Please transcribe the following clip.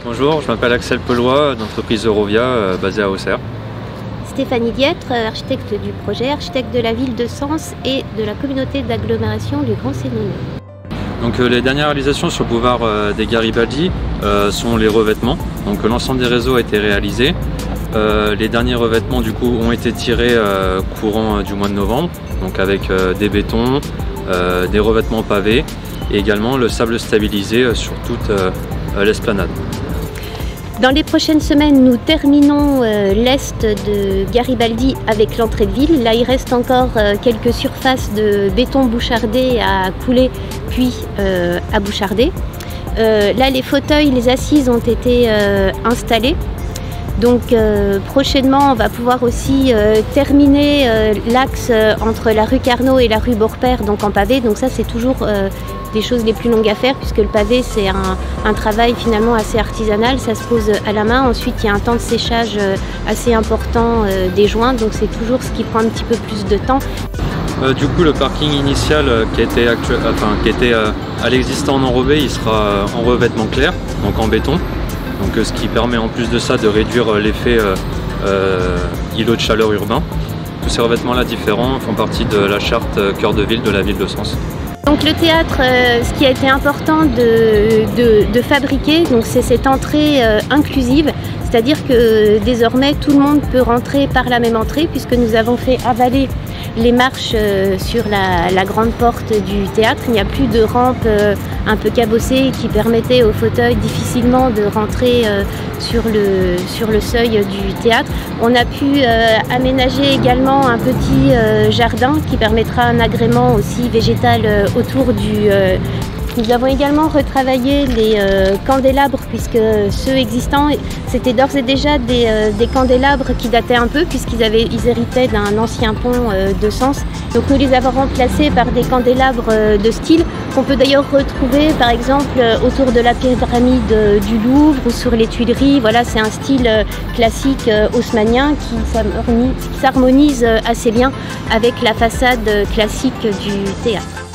Bonjour, je m'appelle Axel Pelois, d'entreprise Eurovia basée à Auxerre. Stéphanie Dietre, architecte du projet, architecte de la ville de Sens et de la communauté d'agglomération du Grand Sénonais. Donc les dernières réalisations sur le boulevard des Garibaldi sont les revêtements. Donc l'ensemble des réseaux a été réalisé. Les derniers revêtements du coup ont été tirés courant du mois de novembre, donc avec des bétons, des revêtements pavés et également le sable stabilisé sur toute l'esplanade. Dans les prochaines semaines, nous terminons l'est de Garibaldi avec l'entrée de ville. Là, il reste encore quelques surfaces de béton bouchardé à couler, puis à boucharder. Là, les fauteuils, les assises ont été installés. Donc prochainement, on va pouvoir aussi terminer l'axe entre la rue Carnot et la rue Beaurepaire, donc en pavé. Donc ça, c'est toujours des choses les plus longues à faire, puisque le pavé, c'est un travail finalement assez artisanal. Ça se pose à la main. Ensuite, il y a un temps de séchage assez important des joints, donc c'est toujours ce qui prend un petit peu plus de temps. Du coup, le parking initial qui était à l'existant en enrobé, il sera en revêtement clair, donc en béton. Donc, ce qui permet en plus de ça de réduire l'effet îlot de chaleur urbain. Tous ces revêtements-là différents font partie de la charte cœur de ville de la ville de Sens. Donc le théâtre, ce qui a été important de fabriquer, c'est cette entrée inclusive, c'est-à-dire que désormais tout le monde peut rentrer par la même entrée, puisque nous avons fait avaler les marches sur la grande porte du théâtre. Il n'y a plus de rampe un peu cabossée qui permettait aux fauteuils difficilement de rentrer sur le seuil du théâtre. On a pu aménager également un petit jardin qui permettra un agrément aussi végétal autour du... Nous avons également retravaillé les candélabres, puisque ceux existants, c'était d'ores et déjà des candélabres qui dataient un peu, puisqu'ils héritaient d'un ancien pont de Sens. Donc nous les avons remplacés par des candélabres de style, qu'on peut d'ailleurs retrouver par exemple autour de la pyramide du Louvre ou sur les Tuileries. Voilà, c'est un style classique haussmannien qui s'harmonise assez bien avec la façade classique du théâtre.